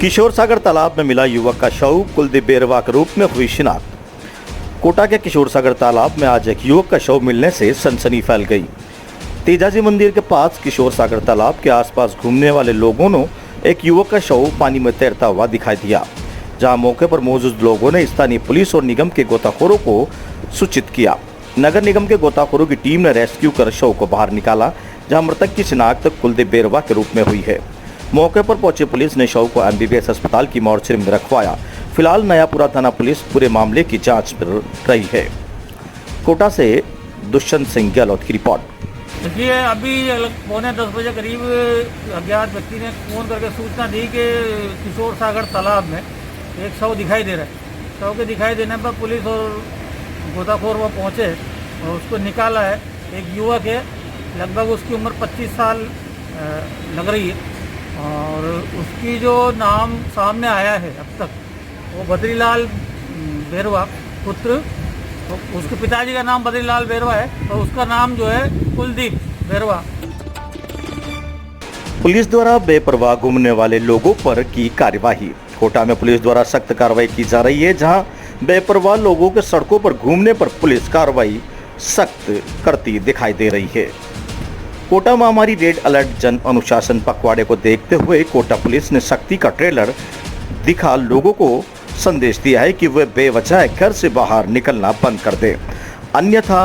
किशोर सागर तालाब में मिला युवक का शव, कुलदीप बेरवा के रूप में हुई शिनाख्त। कोटा के किशोर सागर तालाब में आज एक युवक का शव मिलने से सनसनी फैल गई। तेजाजी मंदिर के पास किशोर सागर तालाब के आसपास घूमने वाले लोगों ने एक युवक का शव पानी में तैरता हुआ दिखाई दिया, जहां मौके पर मौजूद लोगों ने स्थानीय पुलिस और निगम के गोताखोरों को सूचित किया। नगर निगम के गोताखोरों की टीम ने रेस्क्यू कर शव को बाहर निकाला, जहां मृतक की शिनाख्त कुलदीप बेरवा के रूप में हुई है। मौके पर पहुंची पुलिस ने शव को एमबीबीएस अस्पताल की मोर्चरी में रखवाया। फिलहाल नयापुरा थाना पुलिस पूरे मामले की जांच कर रही है। कोटा से दुष्यंत सिंह गहलोत की रिपोर्ट। देखिए, अभी 9:45 बजे करीब अज्ञात व्यक्ति ने फोन करके सूचना दी कि किशोर सागर तालाब में एक शव दिखाई दे रहा है। शव के दिखाई देने पर पुलिस और गोताखोर वहाँ पहुँचे और उसको निकाला है। एक युवक है, लगभग उसकी उम्र 25 साल लग रही है और उसकी जो नाम सामने आया है अब तक वो बद्रीलाल बेरवा पुत्र, तो उसके पिताजी का नाम बद्रीलाल बेरवा है और उसका नाम जो है कुलदीप बेरवा। पुलिस द्वारा बेपरवाह घूमने वाले लोगों पर की कार्यवाही। कोटा में पुलिस द्वारा सख्त कार्रवाई की जा रही है, जहां बेपरवाह लोगों के सड़कों पर घूमने पर पुलिस कार्रवाई सख्त करती दिखाई दे रही है। कोटा महामारी रेड अलर्ट जन अनुशासन पखवाड़े को देखते हुए कोटा पुलिस ने सख्ती का ट्रेलर दिखा लोगों को संदेश दिया है कि वे बेवजह घर से बाहर निकलना बंद कर दें, अन्यथा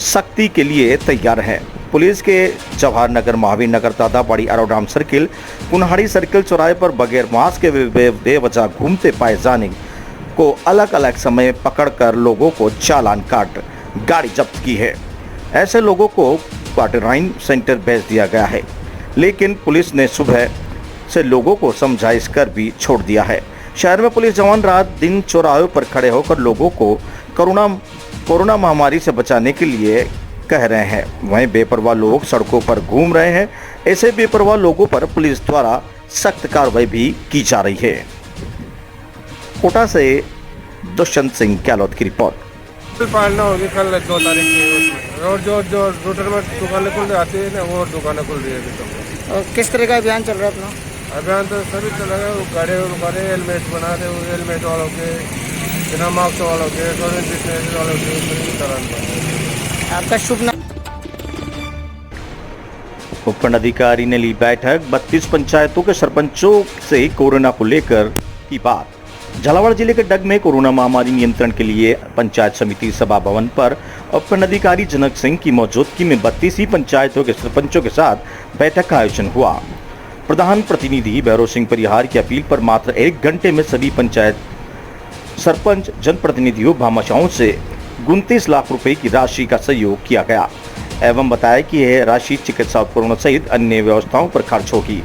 सख्ती के लिए तैयार हैं। पुलिस के जवाहर नगर, महावीर नगर, दादाबाड़ी, अरोडाम सर्किल, कुन्हाड़ी सर्किल चौराहे पर बगैर मास्क के बेवजह घूमते पाए जाने को अलग अलग समय पकड़कर लोगों को चालान काट गाड़ी जब्त की है। ऐसे लोगों को क्वारंटाइन सेंटर भेज दिया गया है, लेकिन पुलिस ने सुबह से लोगों को समझाइश कर भी छोड़ दिया है। शहर में पुलिस जवान रात दिन चौराहों पर खड़े होकर लोगों को कोरोना महामारी से बचाने के लिए कह रहे हैं। वहीं बेपरवाह लोग सड़कों पर घूम रहे हैं। ऐसे बेपरवाह लोगों पर पुलिस द्वारा सख्त कार्रवाई भी की जा रही है। कोटा से दुष्यंत सिंह गहलोत की रिपोर्ट। पालना होगी कल 2 तारीख की। और जो रूटर में दुकानें खुल जाती है ना, वो दुकानें खुल रही है अभी तो। किस तरह का अभियान चल रहा है अपना? अभियान तो सभी चला गया, गाड़ी रुकाने, हेलमेट बना दे, हेलमेट वालों के, बिना मास्क वालों के, डिस्टेंस वालों के, सभी तरह। आपका शुभ नाम? उपखंड अधिकारी ने ली बैठक। 32 पंचायतों के सरपंचों से कोरोना को लेकर की बात। झालावाड़ जिले के डग में कोरोना महामारी नियंत्रण के लिए पंचायत समिति सभा भवन पर उपखंड अधिकारी जनक सिंह की मौजूदगी में 32 ही पंचायतों के सरपंचों के साथ बैठक का आयोजन हुआ। प्रधान प्रतिनिधि भैरव सिंह परिहार की अपील पर मात्र 1 घंटे में सभी पंचायत सरपंच जनप्रतिनिधियों भामाशाहों से 29 लाख रुपए की राशि का सहयोग किया गया एवं बताया कि यह राशि चिकित्सा उपकरणों सहित अन्य व्यवस्थाओं पर खर्च होगी।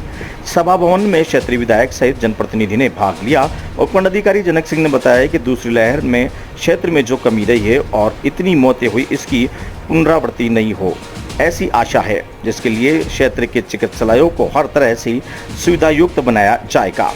सभा भवन में क्षेत्रीय विधायक सहित जनप्रतिनिधि ने भाग लिया। उपखंड अधिकारी जनक सिंह ने बताया कि दूसरी लहर में क्षेत्र में जो कमी रही है और इतनी मौतें हुई, इसकी पुनरावृत्ति नहीं हो, ऐसी आशा है, जिसके लिए क्षेत्र के चिकित्सालयों को हर तरह से सुविधा युक्त बनाया जाएगा।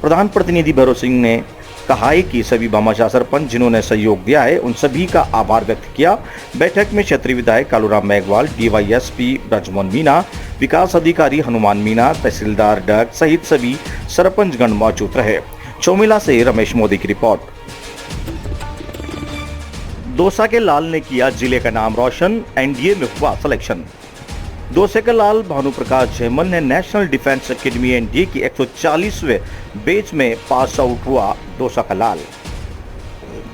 प्रधान प्रतिनिधि भैरव सिंह ने कहा है कि सभी भामाशाह सरपंच जिन्होंने सहयोग दिया है, उन सभी का आभार व्यक्त किया। बैठक में क्षेत्रीय विधायक कालूराम मेघवाल, डीवाईएसपी ब्रजमोहन मीणा, विकास अधिकारी हनुमान मीणा, तहसीलदार डग सहित सभी सरपंचगण मौजूद रहे। चौमिला से रमेश मोदी की रिपोर्ट। दौसा के लाल ने किया जिले का नाम रोशन, एनडीए में हुआ सिलेक्शन। दौसा के लाल भानुप्रकाश जयमल ने नेशनल डिफेंस एकेडमी एनडीए की 140वें बैच में पास आउट हुआ। दौसा का लाल।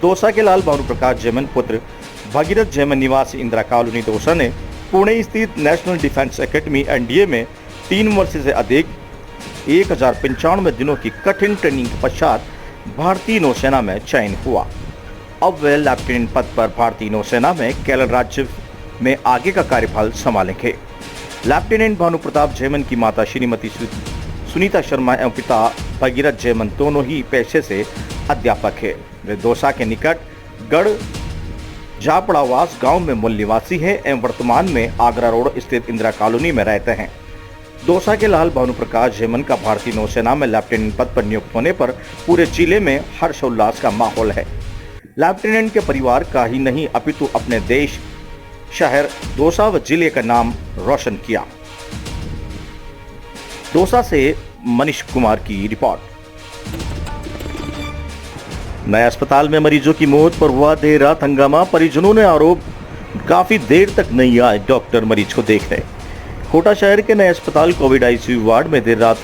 दौसा के लाल भानुप्रकाश जयमल पुत्र भगीरथ जयमल निवासी इंदिरा कॉलोनी दौसा ने पुणे स्थित नेशनल डिफेंस एकेडमी एनडीए में 3 वर्ष से अधिक 1095 दिनों की कठिन ट्रेनिंग के पश्चात भारतीय नौसेना में चयन हुआ। अब वे लेफ्टिनेंट पद पर भारतीय नौसेना में केरल राज्य में आगे का कार्यभार संभालेंगे। लेफ्टिनेंट भानु प्रताप जयमन की माता श्रीमती सुनीता शर्मा एवं पिता भगीरथ जयमन दोनों ही पेशे से अध्यापक है। वे दौसा के निकट गढ़ जापड़ावास गांव में मूल निवासी है एवं वर्तमान में आगरा रोड स्थित इंदिरा कॉलोनी में रहते हैं। दौसा के लाल भानुप्रकाश जयमन का भारतीय नौसेना में लेफ्टिनेंट पद पर नियुक्त होने पर पूरे जिले में हर्षोल्लास का माहौल है। लेफ्टिनेंट के परिवार का ही नहीं अपितु अपने देश, शहर दौसा व जिले का नाम रोशन किया। दौसा से मनीष कुमार की रिपोर्ट। नए अस्पताल में मरीजों की मौत पर हुआ देर रात हंगामा। परिजनों ने आरोप काफी देर तक नहीं आए डॉक्टर मरीज को देखने। कोटा शहर के नए अस्पताल कोविड आईसीयू वार्ड में देर रात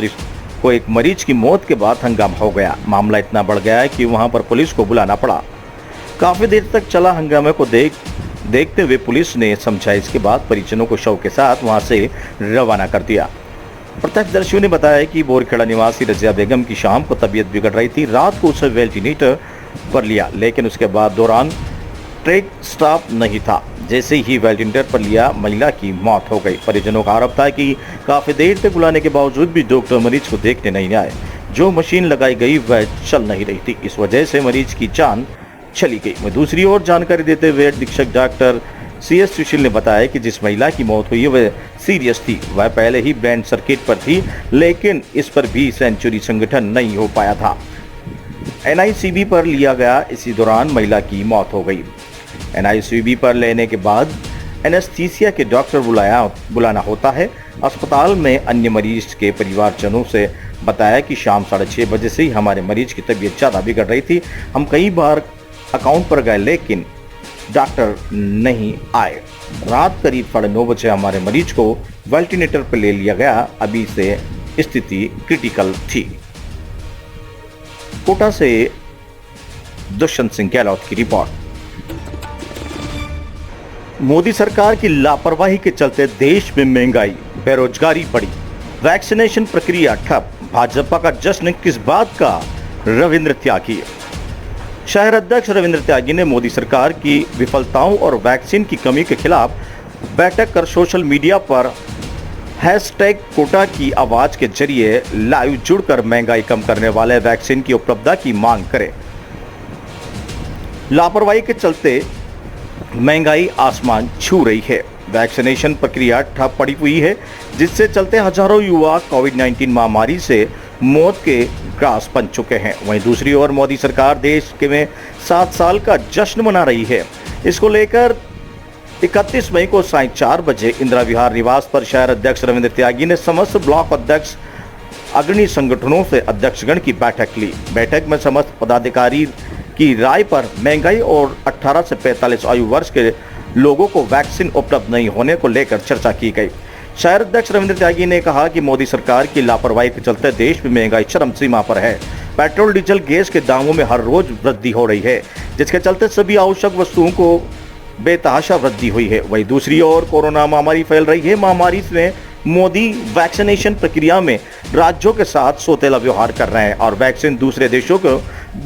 को एक मरीज की मौत के बाद हंगामा हो गया। मामला इतना बढ़ गया है कि वहां पर पुलिस को बुलाना पड़ा। काफी देर तक चला हंगामे को देखते हुए पुलिस ने समझाइश के बाद परिजनों को शव के साथ वहां से रवाना कर दिया। प्रत्यक्षदर्शियों ने बताया कि बोरखेड़ा निवासी रजिया बेगम की शाम को तबीयत बिगड़ रही थी। रात को उसे वेंटिलेटर पर लिया, लेकिन उसके बाद दौरान ट्रैक स्टाफ नहीं था। जैसे ही वेंटिलेटर पर लिया, महिला की मौत हो गई। परिजनों का आरोप था कि काफी देर तक बुलाने के बावजूद भी डॉक्टर मरीज को देखने नहीं आए। जो मशीन लगाई गई वह चल नहीं रही थी, इस वजह से मरीज की जान चली गई। वह दूसरी ओर जानकारी देते हुए अधीक्षक डॉक्टर CS सुशील ने बताया कि जिस महिला की मौत हुई वह सीरियस थी। वह पहले ही बैंड सर्किट पर थी, लेकिन इस पर भी सेंचुरी संगठन नहीं हो पाया था। NICB पर लिया गया, इसी दौरान महिला की मौत हो गई। NICB पर लेने के बाद एनेस्थीसिया के डॉक्टर बुलाना होता है। अस्पताल में अन्य मरीज के परिवारजनों से बताया कि शाम 6:30 बजे से ही हमारे मरीज की तबीयत ज़्यादा बिगड़ रही थी। हम कई बार अकाउंट पर गए, लेकिन डॉक्टर नहीं आए। रात करीब 9:30 बजे हमारे मरीज को वेंटिलेटर पर ले लिया गया। अभी से स्थिति क्रिटिकल थी। कोटा से दुष्यंत सिंह गहलोत की रिपोर्ट। मोदी सरकार की लापरवाही के चलते देश में महंगाई, बेरोजगारी बढ़ी, वैक्सीनेशन प्रक्रिया ठप। भाजपा का जश्न किस बात का? रविंद्र त्यागी। शहर अध्यक्ष रविंद्र त्यागी ने मोदी सरकार की विफलताओं और वैक्सीन की कमी के खिलाफ बैठक कर सोशल मीडिया पर #कोटा की आवाज के जरिए लाइव जुड़कर महंगाई कम करने वाले वैक्सीन की उपलब्धता की मांग करे। लापरवाही के चलते महंगाई आसमान छू रही है। वैक्सीनेशन प्रक्रिया ठप पड़ी हुई है, जिससे चलते हजारों युवा कोविड-19 महामारी से मौत के ग्रास बन चुके हैं। वहीं दूसरी ओर मोदी सरकार देश के में 7 साल का जश्न मना रही है। इसको लेकर 31 मई को सायं 4 बजे इंदिरा विहार निवास पर शहर अध्यक्ष रविंद्र त्यागी ने समस्त ब्लॉक अध्यक्ष, अग्रणी संगठनों से अध्यक्षगण की बैठक ली। बैठक में समस्त पदाधिकारी की राय पर महंगाई और 18 से 45 आयु वर्ष के लोगों को वैक्सीन उपलब्ध नहीं होने को लेकर चर्चा की गई। शहर अध्यक्ष रविंद्र त्यागी ने कहा कि मोदी सरकार की लापरवाही के चलते देश में महंगाई चरम सीमा पर है। पेट्रोल, डीजल, गैस के दामों में हर रोज वृद्धि हो रही है, जिसके चलते सभी आवश्यक वस्तुओं को बेतहाशा वृद्धि हुई है। वहीं दूसरी ओर कोरोना महामारी फैल रही है। महामारी में मोदी वैक्सीनेशन प्रक्रिया में राज्यों के साथ सौतेला व्यवहार कर रहे हैं और वैक्सीन दूसरे देशों को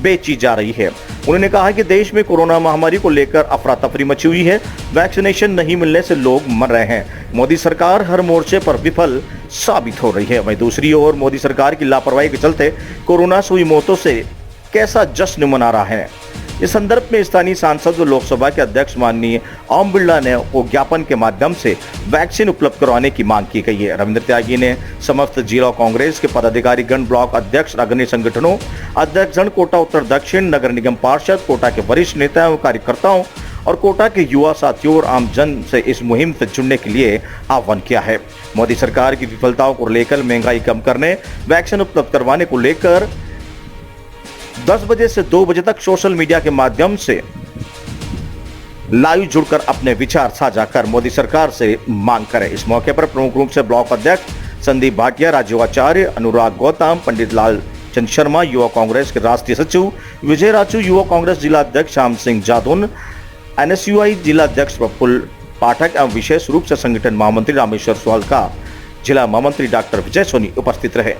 बेची जा रही है। उन्होंने कहा कि देश में कोरोना महामारी को लेकर अफरा तफरी मची हुई है। वैक्सीनेशन नहीं मिलने से लोग मर रहे हैं। मोदी सरकार हर मोर्चे पर विफल साबित हो रही है। वहीं दूसरी ओर मोदी सरकार की लापरवाही के चलते कोरोना से हुई मौतों से कैसा जश्न मना रहा है। इस संदर्भ में स्थानीय सांसद व लोकसभा के अध्यक्ष माननीय ओम बिरला ने को ज्ञापन के माध्यम से वैक्सीन उपलब्ध करवाने की मांग की गई है। रविंद्र त्यागी ने समस्त जिला कांग्रेस के पदाधिकारी गण, ब्लॉक अध्यक्ष, अग्रणी संगठनों अध्यक्षगण, कोटा उत्तर दक्षिण नगर निगम पार्षद, कोटा के वरिष्ठ नेताओं, कार्यकर्ताओं और कोटा के युवा साथियों और आमजन से इस मुहिम से जुड़ने के लिए आह्वान किया है। मोदी सरकार की विफलताओं को लेकर, महंगाई कम करने, वैक्सीन उपलब्ध करवाने को लेकर 10 बजे से 2 बजे तक सोशल मीडिया के माध्यम से लाइव जुड़कर अपने विचार साझा कर मोदी सरकार से मांग करें। इस मौके पर प्रमुख रूप से ब्लॉक अध्यक्ष संदीप भाटिया, राजीव आचार्य, अनुराग गौतम, पंडित लाल चंद शर्मा, युवा कांग्रेस के राष्ट्रीय सचिव विजय राजू, युवा कांग्रेस जिला अध्यक्ष श्याम सिंह जादौन, NSUI जिला अध्यक्ष प्रफुल्ल पाठक एवं विशेष रूप से संगठन महामंत्री रामेश्वर सोहलका, जिला महामंत्री डॉक्टर विजय सोनी उपस्थित रहे।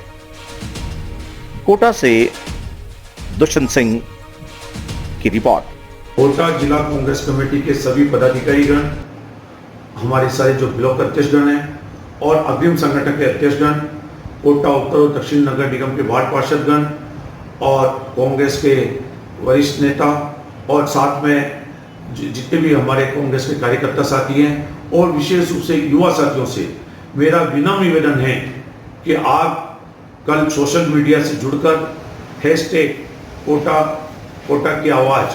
कोटा से दुष्यंत सिंह की रिपोर्ट। कोटा जिला कांग्रेस कमेटी के सभी पदाधिकारीगण, हमारे सारे जो ब्लॉक अध्यक्षगण हैं और अग्रिम संगठन के अध्यक्षगण, कोटा उत्तर और दक्षिण नगर निगम के वार्ड पार्षदगण और कांग्रेस के वरिष्ठ नेता और साथ में जितने भी हमारे कांग्रेस के कार्यकर्ता साथी हैं और विशेष रूप से युवा साथियों से मेरा विनम्र निवेदन है कि आप कल सोशल मीडिया से जुड़कर #कोटा की आवाज़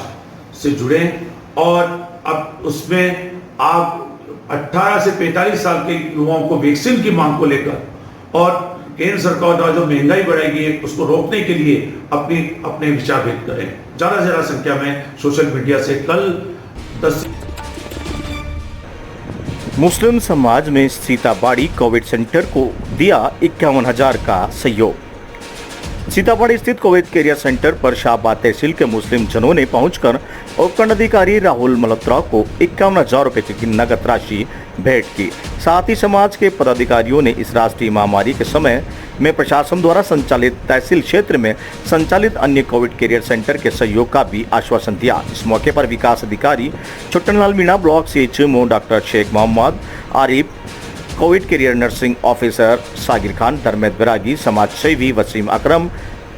से जुड़ें और अब उसमें आप 18 से 45 साल के युवाओं को वैक्सीन की मांग को लेकर और केंद्र सरकार द्वारा जो महंगाई बढ़ाएगी उसको रोकने के लिए अपने विचार व्यक्त करें। ज्यादा से ज्यादा संख्या में सोशल मीडिया से कल 10 मुस्लिम समाज में सीताबाड़ी कोविड सेंटर को दिया 51,000 का सहयोग। सीताबाड़ी स्थित कोविड केयर सेंटर पर शाहबाद तहसील के मुस्लिम जनों ने पहुंचकर उपखंड अधिकारी राहुल मल्होत्रा को 51,000 रुपए की नगद राशि भेंट की। साथ ही समाज के पदाधिकारियों ने इस राष्ट्रीय महामारी के समय में प्रशासन द्वारा संचालित तहसील क्षेत्र में संचालित अन्य कोविड केयर सेंटर के सहयोग का भी आश्वासन दिया। इस मौके पर विकास अधिकारी Chhuttanlal Meena, block CHMO doctor Sheikh Mohammad Arif, covid care nursing officer Sagir Khan, Dharmendra Bairagi, समाज सेवी वसीम अकरम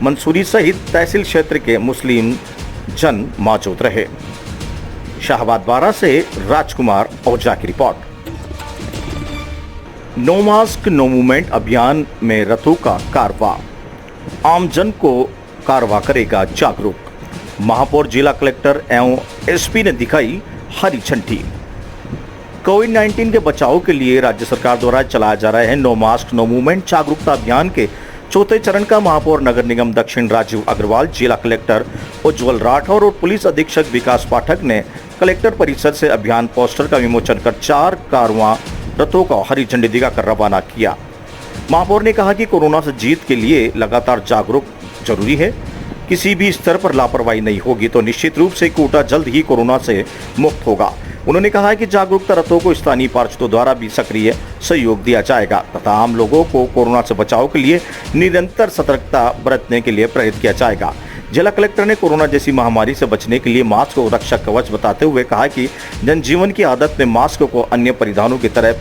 मंसूरी सहित तहसील क्षेत्र के मुस्लिम जन मौजूद रहे। शाहबाद बारा से राजकुमार ओझा की रिपोर्ट। नो मास्क नो मूवमेंट अभियान में रथों का कारवा, आमजन को कारवा करेगा जागरूक। महापौर, जिला कलेक्टर एवं SP ने दिखाई हरी झंडी। कोविड-19 के बचाव के लिए राज्य सरकार द्वारा चलाया जा रहे हैं नो मास्क नो मूवमेंट जागरूकता अभियान के चौथे चरण का महापौर नगर निगम दक्षिण राजीव अग्रवाल, जिला कलेक्टर उज्जवल राठौर और पुलिस अधीक्षक विकास पाठक ने कलेक्टर परिसर से अभियान पोस्टर का विमोचन कर 4 कारवां रथों को हरी झंडी दिखाकर रवाना किया। महापौर ने कहा कि कोरोना से जीत के लिए लगातार जागरूक जरूरी है। किसी भी स्तर पर लापरवाही नहीं होगी तो निश्चित रूप से कोटा जल्द ही कोरोना से मुक्त होगा। उन्होंने कहा कि जागरूकता रथों को स्थानीय पार्षदों द्वारा भी सक्रिय सहयोग दिया जाएगा तथा आम लोगों को कोरोना से बचाव के लिए निरंतर सतर्कता बरतने के लिए प्रेरित किया जाएगा। जिला कलेक्टर ने कोरोना जैसी महामारी से बचने के लिए मास्क को रक्षक कवच बताते हुए कहा कि जनजीवन की आदत में मास्क को अन्य परिधानों की तरह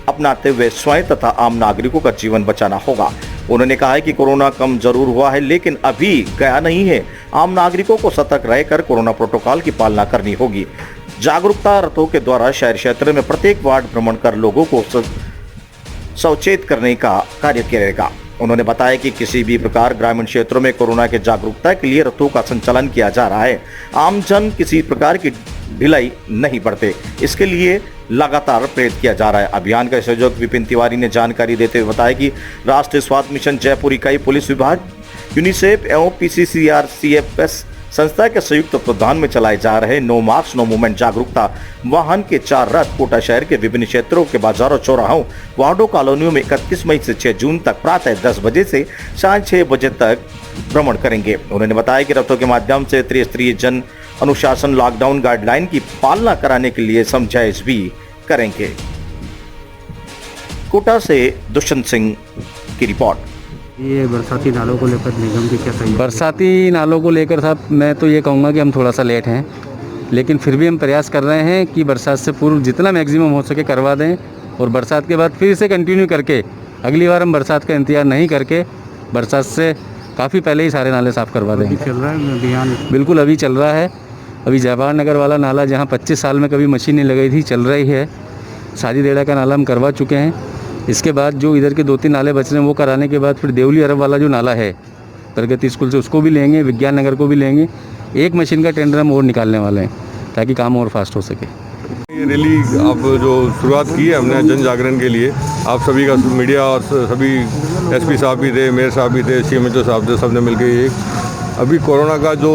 अपनाते हुए स्वयं तथा आम नागरिकों का जीवन बचाना होगा। उन्होंने कहा है कि कोरोना कम जरूर हुआ है लेकिन अभी गया नहीं है। आम नागरिकों को सतर्क रहकर कोरोना प्रोटोकॉल की पालना करनी होगी। जागरूकता रथों के द्वारा शहर क्षेत्र में प्रत्येक वार्ड भ्रमण कर लोगों को सचेत करने का कार्य किया जाएगा। उन्होंने बताया कि किसी भी प्रकार ग्रामीण क्षेत्रों में कोरोना के जागरूकता के लिए रथों का संचालन किया जा रहा है। आमजन किसी प्रकार की ढिलाई नहीं बरते, इसके लिए लगातार प्रेरित किया जा रहा है। अभियान का संयोजक विपिन तिवारी ने जानकारी देते हुए बताया कि राष्ट्रीय स्वास्थ्य मिशन जयपुर इकाई, पुलिस विभाग, यूनिसेफ एवं PCCRCFS संस्था के संयुक्त तत्वाधान में चलाए जा रहे नो मास्क नो मूवमेंट जागरूकता वाहन के 4 रथ कोटा शहर के विभिन्न क्षेत्रों के बाजारों, चौराहों, वार्डों, कॉलोनियों में 31 मई से 6 जून तक प्रातः 10 बजे से साढ़े 6 बजे तक भ्रमण करेंगे। उन्होंने बताया कि रथों के माध्यम से त्रिस्तरीय जन अनुशासन लॉकडाउन गाइडलाइन की पालना कराने के लिए समझाइश भी करेंगे। कोटा से दुष्यंत सिंह की रिपोर्ट। ये बरसाती नालों को लेकर निगम की क्या सही? बरसाती नालों को लेकर साहब मैं तो ये कहूँगा कि हम थोड़ा सा लेट हैं, लेकिन फिर भी हम प्रयास कर रहे हैं कि बरसात से पूर्व जितना मैक्सिमम हो सके करवा दें और बरसात के बाद फिर से कंटिन्यू करके अगली बार हम बरसात का इंतजार नहीं करके बरसात से काफ़ी पहले ही सारे नाले साफ़ करवा देंगे। चल रहा है अभियान? बिल्कुल अभी चल रहा है। अभी जवाहर नगर वाला नाला जहाँ 25 साल में कभी मशीन नहीं लगाई थी चल रही है। शादी देड़ा का नाला हम करवा चुके हैं। इसके बाद जो इधर के 2-3 नाले बच रहे हैं वो कराने के बाद फिर देवली अरब वाला जो नाला है प्रगति स्कूल से उसको भी लेंगे, विज्ञान नगर को भी लेंगे। एक मशीन का टेंडर हम और निकालने वाले हैं ताकि काम और फास्ट हो सके। ये रैली आप जो शुरुआत की है हमने जन जागरण के लिए, आप सभी का मीडिया और सभी SP साहब भी थे, मेयर साहब भी थे, CMHO साहब थे, सबने मिलकर ये अभी कोरोना का जो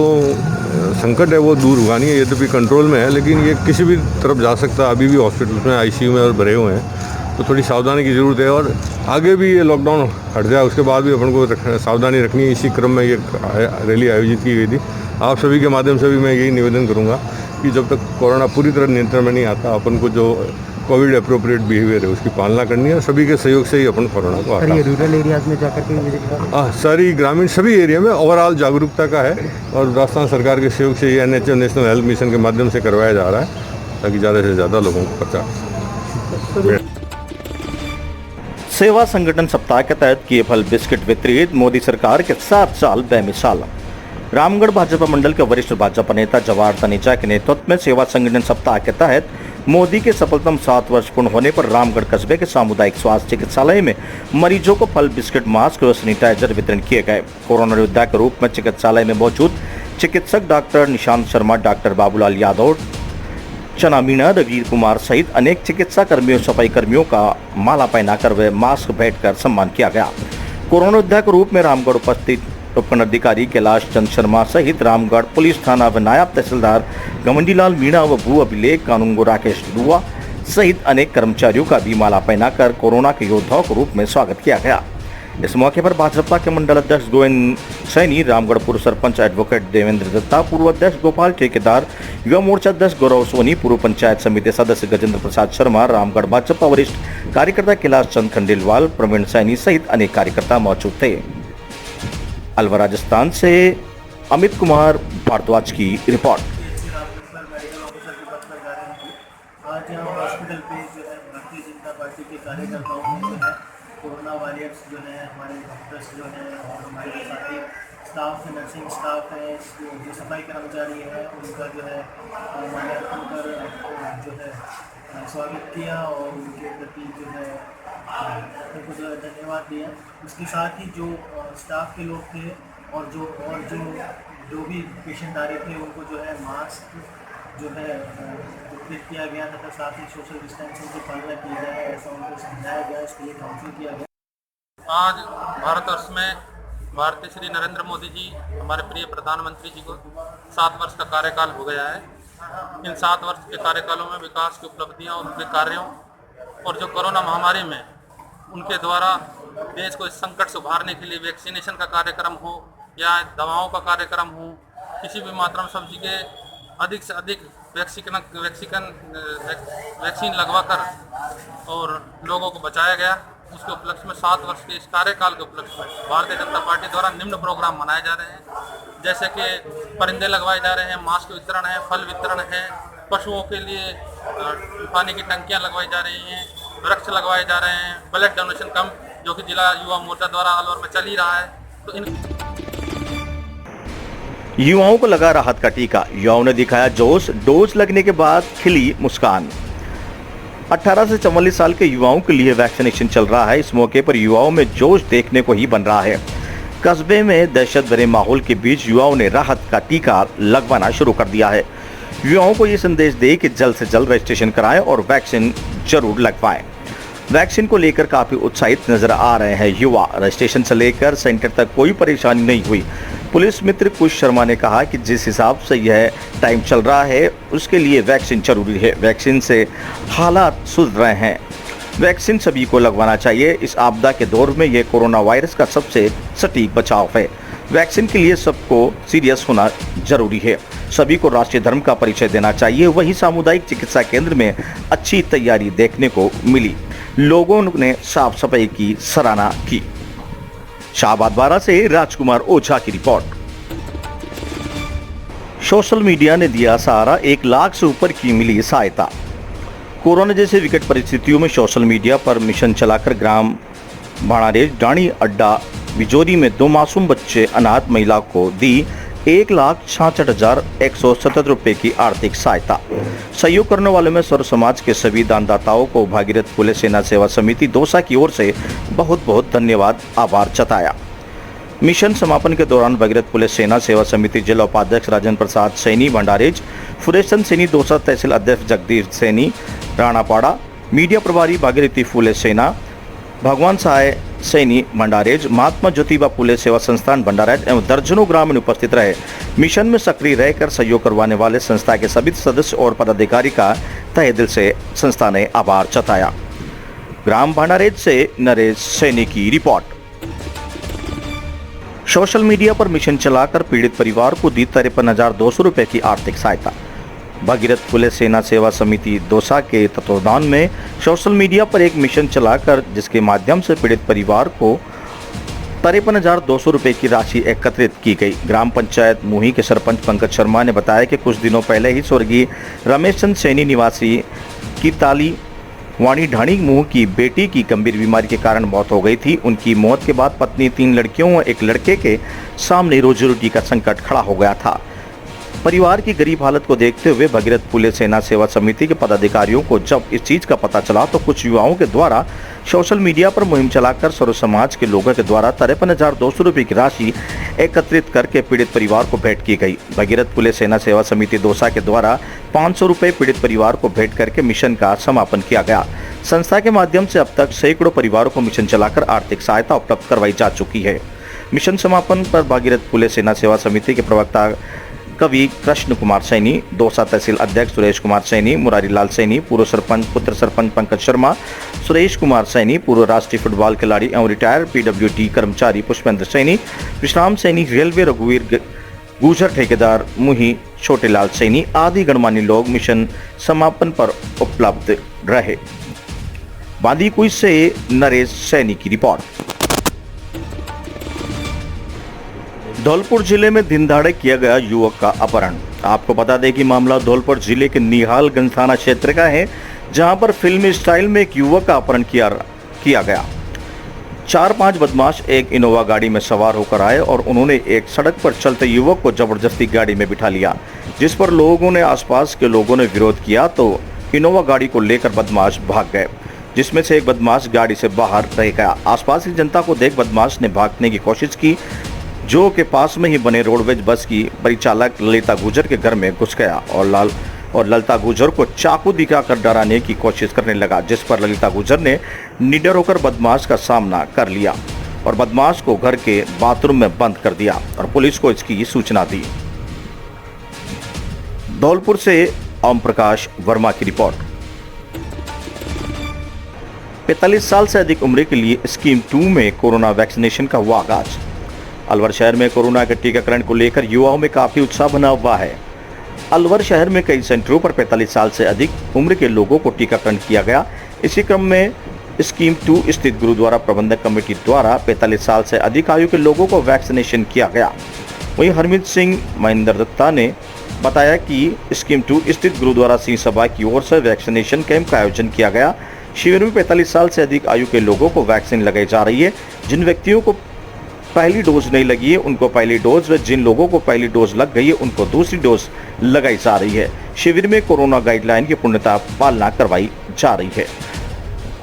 संकट है वो दूर हुआ नहीं है। ये तो भी कंट्रोल में है लेकिन ये किसी भी तरफ जा सकता है। अभी भी हॉस्पिटल में ICU में और भरे हुए हैं तो थोड़ी सावधानी की ज़रूरत है और आगे भी ये लॉकडाउन हट जाए उसके बाद भी अपन को सावधानी रखनी है। इसी क्रम में ये रैली आयोजित की गई थी। आप सभी के माध्यम से भी मैं यही निवेदन करूंगा कि जब तक कोरोना पूरी तरह नियंत्रण में नहीं आता अपन को जो कोविड अप्रोप्रिएट बिहेवियर है उसकी पालना करनी है। सभी के सहयोग से ही अपन कोरोना को हटा। रूरल एरियाज में जाकर के सारी ग्रामीण सभी एरिया में ओवरऑल जागरूकता का है और राजस्थान सरकार के सहयोग से ये NHM नेशनल हेल्थ मिशन के माध्यम से करवाया जा रहा है ताकि ज़्यादा से ज़्यादा लोगों को पता। सेवा संगठन सप्ताह के तहत किए फल बिस्किट वितरित। मोदी सरकार के 7 साल बेमिसाल। रामगढ़ भाजपा मंडल के वरिष्ठ भाजपा नेता जवाहर तनेजा के नेतृत्व में सेवा संगठन सप्ताह के तहत मोदी के सफलतम 7 वर्ष पूर्ण होने पर रामगढ़ कस्बे के सामुदायिक स्वास्थ्य चिकित्सालय में मरीजों को फल, बिस्किट, मास्क और सैनिटाइजर वितरण किए गए। कोरोना योद्धा के रूप में चिकित्सालय में मौजूद चिकित्सक डॉक्टर निशांत शर्मा, डॉक्टर बाबूलाल यादव, चना मीणा, रवीर कुमार सहित अनेक चिकित्सा कर्मियों, सफाई कर्मियों का माला पहनाकर व मास्क भेंट कर सम्मान किया गया। कोरोना योद्धा के रूप में रामगढ़ उपस्थित उपखंड अधिकारी कैलाश चंद शर्मा सहित रामगढ़ पुलिस थाना व नायब तहसीलदार गमंडीलाल मीणा व भू अभिलेख कानूनगो राकेश दुआ सहित अनेक कर्मचारियों का भी माला पहनाकर कोरोना के योद्धाओं के रूप में स्वागत किया गया। इस मौके पर भाजपा के मंडल अध्यक्ष गोविंद सैनी, रामगढ़ पूर्व सरपंच एडवोकेट देवेंद्र दत्ता, पूर्व अध्यक्ष गोपाल ठेकेदार, युवा मोर्चा अध्यक्ष गौरव सोनी, पूर्व पंचायत समिति सदस्य गजेंद्र प्रसाद शर्मा, रामगढ़ भाजपा वरिष्ठ कार्यकर्ता कैलाश चंद खंडेलवाल, प्रवीण सैनी सहित अनेक कार्यकर्ता मौजूद थे। अलवर राजस्थान से अमित कुमार भारद्वाज की रिपोर्ट। आज यहाँ हॉस्पिटल पे जो है भारतीय जनता पार्टी के कार्यकर्ताओं ने जो है कोरोना वॉरियर्स जो है हमारे डॉक्टर्स जो हैं और हमारे साथी स्टाफ नर्सिंग स्टाफ है, जो सफाई कर्मचारी हैं, उनका जो है माल्यार्पण कर जो है स्वागत किया और उनके प्रति जो है उनको जो है धन्यवाद दिया। उसके साथ ही जो स्टाफ के लोग थे और जो भी पेशेंट आ रहे थे उनको जो है मास्क जो है वितरित किया गया तथा साथ ही सोशल डिस्टेंसिंग की पालना की जाए, ऐसा उनको समझाया गया, इसके लिए काउंसिल किया गया। आज भारतवर्ष में भारतीय श्री नरेंद्र मोदी जी हमारे प्रिय प्रधानमंत्री जी को 7 वर्ष का कार्यकाल हो गया है। इन 7 वर्ष के कार्यकालों में विकास की उपलब्धियां और उनके कार्यों और जो कोरोना महामारी में उनके द्वारा देश को इस संकट से उभारने के लिए वैक्सीनेशन का कार्यक्रम हो या दवाओं का कार्यक्रम हो, किसी भी मात्रा में सब्जी के अधिक से अधिक वैक्सीन लगवाकर और लोगों को बचाया गया। उसके उपलक्ष्य में 7 वर्ष के इस कार्यकाल के उपलक्ष्य में भारतीय जनता पार्टी द्वारा निम्न प्रोग्राम मनाए जा रहे हैं, जैसे कि परिंदे लगवाए जा रहे हैं, मास्क वितरण है, फल वितरण है, पशुओं के लिए पानी की टंकियां लगवाई जा रही हैं, वृक्ष लगवाए जा रहे हैं, ब्लड डोनेशन कैंप जो कि जिला युवा मोर्चा द्वारा अलवर में चल ही रहा है। तो इन युवाओं को लगा राहत का टीका, युवाओं ने दिखाया जोश, डोज लगने के बाद खिली मुस्कान। 18 से 44 साल के युवाओं के लिए वैक्सीनेशन चल रहा है। इस मौके पर युवाओं में जोश देखने को ही बन रहा है। कस्बे में दहशत भरे माहौल के बीच युवाओं ने राहत का टीका लगवाना शुरू कर दिया है। युवाओं को ये संदेश दे कि जल्द से जल्द रजिस्ट्रेशन कराएं और वैक्सीन जरूर लगवाएं। वैक्सीन को लेकर काफी उत्साहित नजर आ रहे हैं युवा। रजिस्ट्रेशन से लेकर सेंटर तक कोई परेशानी नहीं हुई। पुलिस मित्र कुश शर्मा ने कहा कि जिस हिसाब से यह टाइम चल रहा है उसके लिए वैक्सीन जरूरी है। वैक्सीन से हालात सुधर रहे हैं। वैक्सीन सभी को लगवाना चाहिए। इस आपदा के दौर में यह कोरोना वायरस का सबसे सटीक बचाव है। वैक्सीन के लिए सबको सीरियस होना जरूरी है। सभी को राष्ट्रीय धर्म का परिचय देना चाहिए। वहीं सामुदायिक चिकित्सा केंद्र में अच्छी तैयारी देखने को मिली। लोगों ने साफ सफाई की सराहना की। शाहबाद बारा से राजकुमार ओझा की रिपोर्ट। सोशल मीडिया ने दिया सहारा, 1 लाख से ऊपर की मिली सहायता। कोरोना जैसे विकट परिस्थितियों में सोशल मीडिया पर मिशन चलाकर ग्राम भाणारेज डाणी अड्डा बिजोरी में 2 मासूम बच्चे अनाथ महिला को दी 1,66,177 रुपए की आर्थिक सहायता। सहयोग करने वालों में सर्व समाज के सभी दानदाताओं को भागीरथ पुलिस सेना सेवा समिति दौसा की ओर से बहुत बहुत धन्यवाद आभार जताया। मिशन समापन के दौरान भागीरथ पुलिस सेना सेवा समिति जिला उपाध्यक्ष राजेंद्र प्रसाद सैनी भंडारेज, फुरेशन सैनी दौसा, तहसील अध्यक्ष जगदीश सैनी राणापाड़ा, मीडिया प्रभारी भागीरथी फुले सेना, भगवान सहाय सैनी भंडारेज, महात्मा ज्योतिबा फुले सेवा संस्थान भंडारेज एवं दर्जनों ग्रामीण उपस्थित रहे। मिशन में सक्रिय रहकर सहयोग करवाने वाले संस्था के सभी सदस्य और पदाधिकारी का तहे दिल से संस्था ने आभार जताया। ग्राम भंडारेज से नरेश सैनी की रिपोर्ट। सोशल मीडिया पर मिशन चलाकर पीड़ित परिवार को दी 53,200 रुपए की आर्थिक सहायता। भागीरथ पुलिस सेना सेवा समिति दौसा के तत्वावधान में सोशल मीडिया पर एक मिशन चलाकर जिसके माध्यम से पीड़ित परिवार को 53,200 रुपए की राशि एकत्रित की गई। ग्राम पंचायत मुही के सरपंच पंकज शर्मा ने बताया कि कुछ दिनों पहले ही स्वर्गीय रमेश चंद सैनी निवासी की ताली वाणी ढाणी मुंह की बेटी की गंभीर बीमारी के कारण मौत हो गई थी। उनकी मौत के बाद पत्नी, 3 लड़कियों और 1 लड़के के सामने रोजी रोटी का संकट खड़ा हो गया था। परिवार की गरीब हालत को देखते हुए भगीरथ फुले सेना सेवा समिति के पदाधिकारियों को जब इस चीज का पता चला तो कुछ युवाओं के द्वारा सोशल मीडिया पर मुहिम चलाकर सर्व समाज के लोगों के द्वारा 53,200 रुपये की राशि एकत्रित करके पीड़ित परिवार को भेंट की गई। भगीरथ फुले सेना सेवा समिति दौसा के द्वारा 500 रुपये पीड़ित परिवार को भेंट करके मिशन का समापन किया गया। संस्था के माध्यम से अब तक सैकड़ों परिवारों को मिशन चलाकर आर्थिक सहायता उपलब्ध करवाई जा चुकी है। मिशन समापन पर भगीरथ फुले सेना सेवा समिति के प्रवक्ता कवि कृष्ण कुमार सैनी, दौसा तहसील अध्यक्ष सुरेश कुमार सैनी, मुरारी लाल सैनी, पूर्व सरपंच पुत्र सरपंच पंकज शर्मा, सुरेश कुमार सैनी, पूर्व राष्ट्रीय फुटबॉल खिलाड़ी एवं रिटायर्ड PWD कर्मचारी पुष्पेंद्र सैनी, विश्राम सैनी, रेलवे रघुवीर गुजर ठेकेदार मुही छोटेलाल सैनी आदि गणमान्य लोग मिशन समापन पर उपलब्ध रहे। बांदीकुई से नरेश सैनी की रिपोर्ट। धौलपुर जिले में दिन दहाड़े किया गया युवक का अपहरण। आपको बता दें कि मामला धौलपुर जिले के निहालगंज थाना क्षेत्र का है, जहां पर फिल्मी स्टाइल में एक युवक का अपहरण किया गया। 4-5 बदमाश एक इनोवा गाड़ी में सवार होकर आए और उन्होंने एक सड़क पर चलते युवक को जबरदस्ती गाड़ी में बिठा लिया, जिस पर लोगों ने आसपास के लोगों ने विरोध किया तो इनोवा गाड़ी को लेकर बदमाश भाग गए, जिसमें से एक बदमाश गाड़ी से बाहर रह गया। आसपास की जनता को देख बदमाश ने भागने की कोशिश की, जो के पास में ही बने रोडवेज बस की परिचालक ललिता गुजर के घर में घुस गया और ललिता गुजर को चाकू दिखाकर डराने की कोशिश करने लगा, जिस पर ललिता गुजर ने निडर होकर बदमाश का सामना कर लिया और बदमाश को घर के बाथरूम में बंद कर दिया और पुलिस को इसकी सूचना दी। धौलपुर से ओम प्रकाश वर्मा की रिपोर्ट। 45 साल से अधिक उम्र के लिए स्कीम 2 में कोरोना वैक्सीनेशन का हुआ आगाज। अलवर शहर में कोरोना के टीकाकरण को लेकर युवाओं में काफी उत्साह बना हुआ है। अलवर शहर में कई सेंटरों पर 45 साल से अधिक उम्र के लोगों को टीकाकरण किया गया। इसी क्रम में स्कीम 2 स्थित गुरुद्वारा प्रबंधक कमेटी द्वारा 45 साल से अधिक आयु के लोगों को वैक्सीनेशन किया गया। वहीं हरमीत सिंह महेंद्र दत्ता ने बताया कि स्कीम 2 स्थित गुरुद्वारा सिंह सभा की ओर से वैक्सीनेशन कैंप का आयोजन किया गया। शिविर में 45 साल से अधिक आयु के लोगों को वैक्सीन लगाई जा रही है। जिन व्यक्तियों को पहली डोज नहीं लगी है उनको पहली डोज व जिन लोगों को पहली डोज लग गई है उनको दूसरी डोज लगाई जा रही है। शिविर में कोरोना गाइडलाइन की पूर्णतः पालना करवाई जा रही है।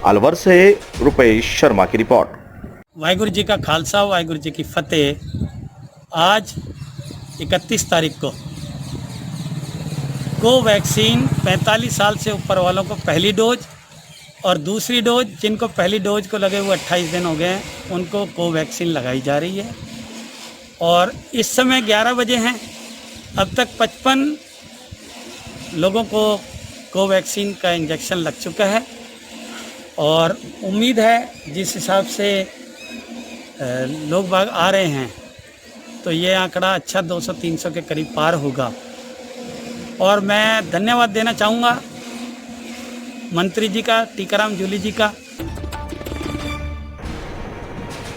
अलवर से रुपेश शर्मा की रिपोर्ट। वाहिगुरु जी का खालसा, वाहिगुरु जी की फतेह। आज 31 तारीख को कोवैक्सीन 45 साल से ऊपर वालों को पहली डोज और दूसरी डोज, जिनको पहली डोज को लगे हुए 28 दिन हो गए हैं, उनको कोवैक्सीन लगाई जा रही है। और इस समय 11 बजे हैं। अब तक 55 लोगों को कोवैक्सीन का इंजेक्शन लग चुका है और उम्मीद है जिस हिसाब से लोग बाग आ रहे हैं तो ये आंकड़ा अच्छा 200-300 के करीब पार होगा। और मैं धन्यवाद देना चाहूँगा मंत्री जी का, टीकाराम जूली जी का।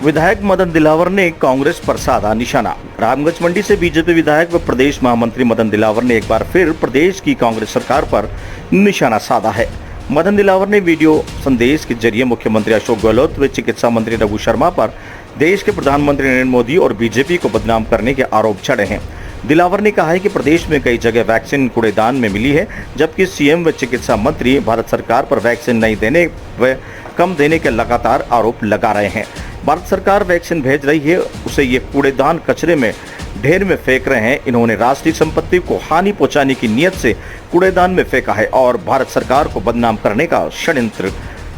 विधायक मदन दिलावर ने कांग्रेस पर साधा निशाना। रामगंज मंडी से बीजेपी विधायक व प्रदेश महामंत्री मदन दिलावर ने एक बार फिर प्रदेश की कांग्रेस सरकार पर निशाना साधा है। मदन दिलावर ने वीडियो संदेश के जरिए मुख्यमंत्री अशोक गहलोत व चिकित्सा मंत्री रघु शर्मा पर देश के प्रधानमंत्री नरेंद्र मोदी और बीजेपी को बदनाम करने के आरोप छड़े हैं। दिलावर ने कहा है कि प्रदेश में कई जगह वैक्सीन कूड़ेदान में मिली है, जबकि सीएम व चिकित्सा मंत्री भारत सरकार पर वैक्सीन नहीं देने व कम देने के लगातार आरोप लगा रहे हैं। भारत सरकार वैक्सीन भेज रही है, उसे ये कूड़ेदान कचरे में ढेर में फेंक रहे हैं। इन्होंने राष्ट्रीय संपत्ति को हानि पहुंचाने की नीयत से कूड़ेदान में फेंका है और भारत सरकार को बदनाम करने का षड्यंत्र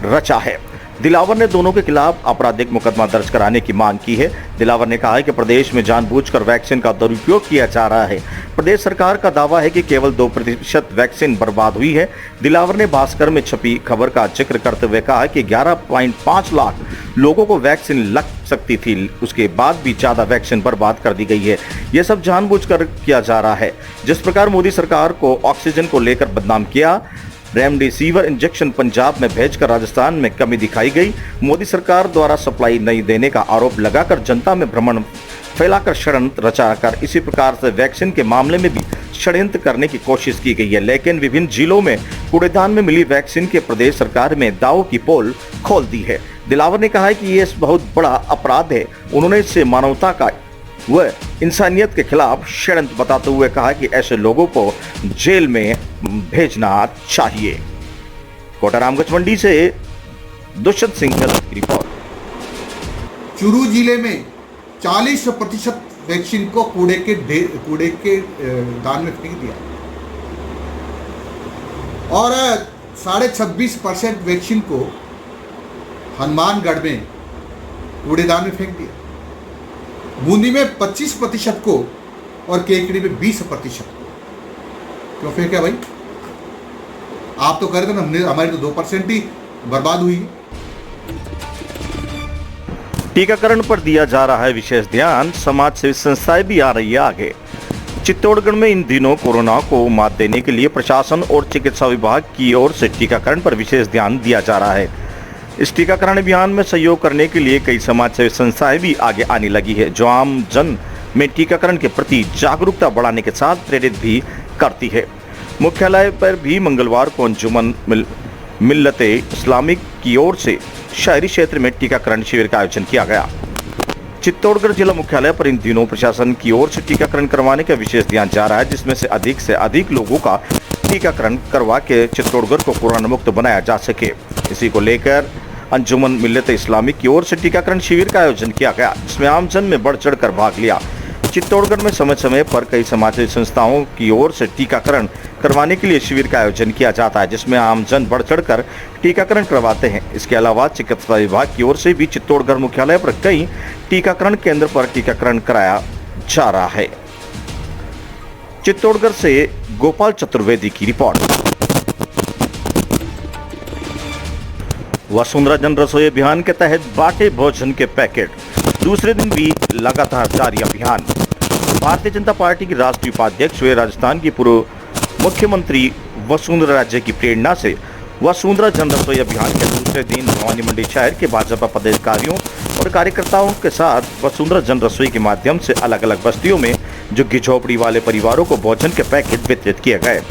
रचा है। दिलावर ने दोनों के खिलाफ आपराधिक मुकदमा दर्ज कराने की मांग की है। दिलावर ने कहा है कि प्रदेश में जानबूझकर वैक्सीन का दुरुपयोग किया जा रहा है। प्रदेश सरकार का दावा है कि केवल 2% वैक्सीन बर्बाद हुई है। दिलावर ने भास्कर में छपी खबर का जिक्र करते हुए कहा कि 11.5 लाख लोगों को वैक्सीन लग सकती थी, उसके बाद भी ज्यादा वैक्सीन बर्बाद कर दी गई है। यह सब जानबूझकर किया जा रहा है। जिस प्रकार मोदी सरकार को ऑक्सीजन को लेकर बदनाम किया, रेमडेसिविर इंजेक्शन पंजाब में भेजकर राजस्थान में कमी दिखाई गई, मोदी सरकार द्वारा सप्लाई नहीं देने का आरोप लगाकर जनता में भ्रमण फैलाकर षड्यंत्र रचाकर इसी प्रकार से वैक्सीन के मामले में भी षड्यंत्र करने की कोशिश की गई है। लेकिन विभिन्न जिलों में कूड़ेदान में मिली वैक्सीन के प्रदेश सरकार में दावों की पोल खोल दी है। दिलावर ने कहा है कि ये बहुत बड़ा अपराध है। उन्होंने इससे मानवता का वह इंसानियत के खिलाफ षड्यंत्र बताते हुए कहा कि ऐसे लोगों को जेल में भेजना चाहिए। कोटा रामगंज मंडी से दुष्यंत सिंह की रिपोर्ट। चुरू जिले में 40% वैक्सीन को कूड़े के दान में फेंक दिया और 26.5% वैक्सीन को हनुमानगढ़ में कूड़ेदान में फेंक दिया। बूंदी में 25% को और केकड़ी में 20%। क्यों फेंका भाई? आप तो कर रहे थे, हमने हमारी तो 2% ही बर्बाद हुई। टीकाकरण पर दिया जा रहा है विशेष ध्यान, समाज सेवी संस्थाएं भी आ रही है आगे। चित्तौड़गढ़ में इन दिनों कोरोना को मात देने के लिए प्रशासन और चिकित्सा विभाग की ओर से टीकाकरण पर विशेष ध्यान दिया जा रहा है। इस टीकाकरण अभियान में सहयोग करने के लिए कई समाज सेवी संस्थाएं भी आगे आने लगी है, जो आम जन में टीकाकरण के प्रति जागरूकता बढ़ाने के साथ प्रेरित भी करती है। मुख्यालय पर भी मंगलवार को अंजुमन मिल्लते इस्लामिक की ओर से शहरी क्षेत्र में टीकाकरण शिविर का आयोजन किया गया। चित्तौड़गढ़ जिला मुख्यालय पर इन दिनों प्रशासन की ओर से टीकाकरण करवाने का विशेष ध्यान जा रहा है, जिसमें से अधिक लोगों का टीकाकरण करवा के चित्तौड़गढ़ को कोरोना मुक्त बनाया जा सके। इसी को लेकर अंजुमन मिल्लत इस्लामिक की ओर से टीकाकरण शिविर का आयोजन किया गया, जिसमें आमजन में बढ़ चढ़ कर भाग लिया। चित्तौड़गढ़ में समय समय पर कई समाजी संस्थाओं की ओर से टीकाकरण करवाने के लिए शिविर का आयोजन किया जाता है, जिसमें आमजन बढ़ चढ़ कर टीकाकरण करवाते हैं। इसके अलावा चिकित्सा विभाग की ओर से भी चित्तौड़गढ़ मुख्यालय पर कई टीकाकरण केंद्र पर टीकाकरण कराया जा रहा है। चित्तौड़गढ़ से गोपाल चतुर्वेदी की रिपोर्ट। वसुंधरा जन रसोई अभियान के तहत बांटे भोजन के पैकेट, दूसरे दिन भी लगातार जारी अभियान। भारतीय जनता पार्टी की राष्ट्रीय उपाध्यक्ष व राजस्थान की पूर्व मुख्यमंत्री वसुंधरा राजे की प्रेरणा से वसुंधरा जन रसोई अभियान के दूसरे दिन भवानी मंडी शहर के भाजपा पदाधिकारियों और कार्यकर्ताओं के साथ वसुंधरा जन रसोई के माध्यम से अलग अलग बस्तियों में झुग्गी झोपड़ी वाले परिवारों को भोजन के पैकेट वितरित किए गए।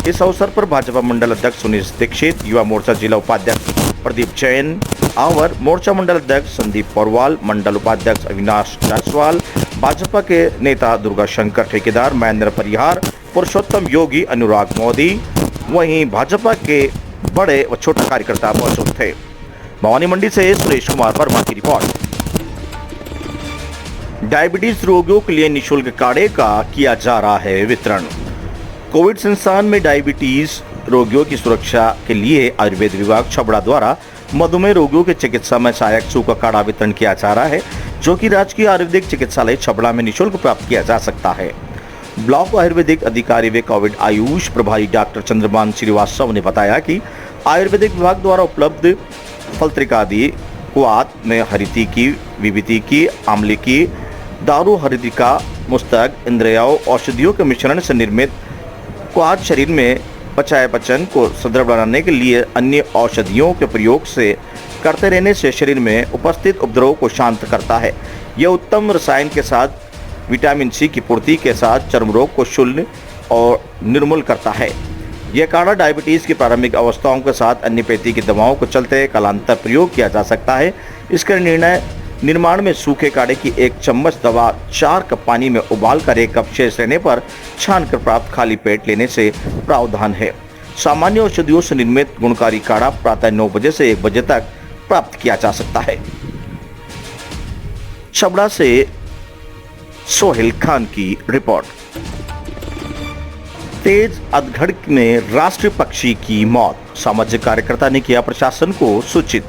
इस अवसर पर भाजपा मंडल अध्यक्ष सुनील दीक्षित, युवा मोर्चा जिला उपाध्यक्ष प्रदीप जैन, आवर मोर्चा मंडल अध्यक्ष संदीप पौरवाल, मंडल उपाध्यक्ष अविनाश जायसवाल, भाजपा के नेता दुर्गा शंकर ठेकेदार, महेंद्र परिहार, पुरुषोत्तम योगी, अनुराग मोदी, वहीं भाजपा के बड़े व छोटे कार्यकर्ता मौजूद थे। भवानी मंडी से सुरेश कुमार वर्मा की रिपोर्ट। डायबिटीज रोगियों के लिए निःशुल्क काढ़े का किया जा रहा है वितरण। कोविड संस्थान में डायबिटीज रोगियों की सुरक्षा के लिए आयुर्वेद विभाग छबड़ा द्वारा मधुमेह रोगियों के चिकित्सा में सहायक सूखा काढ़ा वितरण किया जा रहा है, जो कि राजकीय आयुर्वेदिक चिकित्सालय छबड़ा में निःशुल्क प्राप्त किया जा सकता है। ब्लॉक आयुर्वेदिक अधिकारी व कोविड आयुष प्रभारी डॉक्टर चंद्रमान श्रीवास्तव ने बताया कि आयुर्वेदिक विभाग द्वारा उपलब्ध फलत्रिकादि क्वाथ में हरिती की, विभूति की, आंवले की, दारू हरितिका, मुस्तक, इंद्रियों, औषधियों के मिश्रण से निर्मित क्वाथ शरीर में चयापचय को सुदृढ़ बनाने के लिए अन्य औषधियों के प्रयोग से करते रहने से शरीर में उपस्थित उपद्रव को शांत करता है। यह उत्तम रसायन के साथ विटामिन सी की पूर्ति के साथ चर्म रोग को शून्य और निर्मूल करता है। यह काढ़ा डायबिटीज की प्रारंभिक अवस्थाओं के साथ अन्य पेटी की दवाओं को चलते कालांतर प्रयोग किया जा सकता है। इसके निर्माण में सूखे काढ़े की 1 चम्मच दवा 4 कप पानी में उबाल कर 1 कप शेष रहने पर छान कर प्राप्त खाली पेट लेने से प्रावधान है। सामान्य औषधियों से निर्मित गुणकारी काढ़ा प्रातः 9 बजे से 1 बजे तक प्राप्त किया जा सकता है। छबड़ा से सोहेल खान की रिपोर्ट। तेज अधगढ़ में राष्ट्रीय पक्षी की मौत, सामाजिक कार्यकर्ता ने किया प्रशासन को सूचित।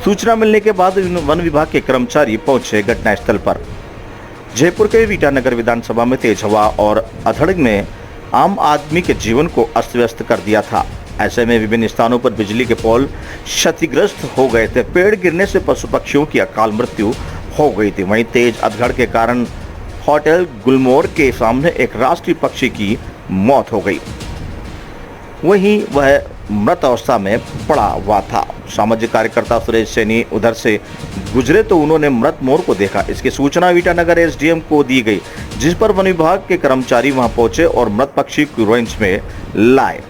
सूचना मिलने के बाद वन विभाग के कर्मचारी पहुंचे घटनास्थल पर। जयपुर के वीटानगर विधानसभा में तेज हवा और अधड़ में आम आदमी के जीवन को अस्त व्यस्त कर दिया था। ऐसे में विभिन्न स्थानों पर बिजली के पोल क्षतिग्रस्त हो गए थे। पेड़ गिरने से पशु पक्षियों की अकाल मृत्यु हो गई थी। वहीं तेज अधड़ के कारण होटल गुलमोर के सामने एक राष्ट्रीय पक्षी की मौत हो गई, वहीं वह मृत अवस्था में पड़ा हुआ था। सामाजिक कार्यकर्ता सुरेश सैनी उधर से गुजरे तो उन्होंने मृत मोर को देखा। इसकी सूचना वीटानगर एसडीएम को दी गई, जिस पर वन विभाग के कर्मचारी वहां पहुंचे और मृत पक्षी को रेंज में लाए।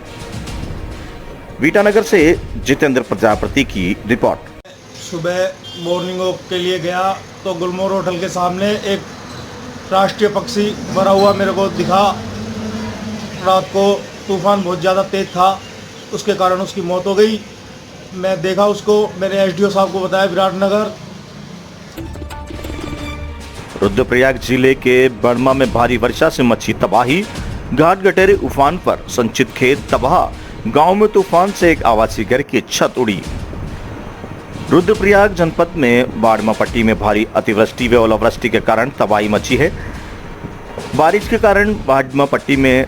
वीटानगर से जितेंद्र प्रजापति की रिपोर्ट। सुबह मॉर्निंग वॉक के लिए गया तो गुलमोर होटल के सामने एक राष्ट्रीय पक्षी मरा हुआ मेरे को दिखा। रात को तूफान बहुत ज़्यादा तेज था, उसके कारण उसकी मौत हो गई। मैं देखा उसको, मैंने एसडीओ साहब को बताया विराटनगर। रुद्रप्रयाग जिले के बड़मा में भारी वर्षा से मची तबाही, घाट गटेरे उफान पर, संचित खेत तबाह, गांव में तूफान से एक आवासीय घर की छत उड़ी। रुद्रप्रयाग जनपद में बाड़मा पट्टी में भारी अतिवृष्टि व ओलावृष्टि के कारण तबाही मची है। बारिश के कारण बाड़मा पट्टी में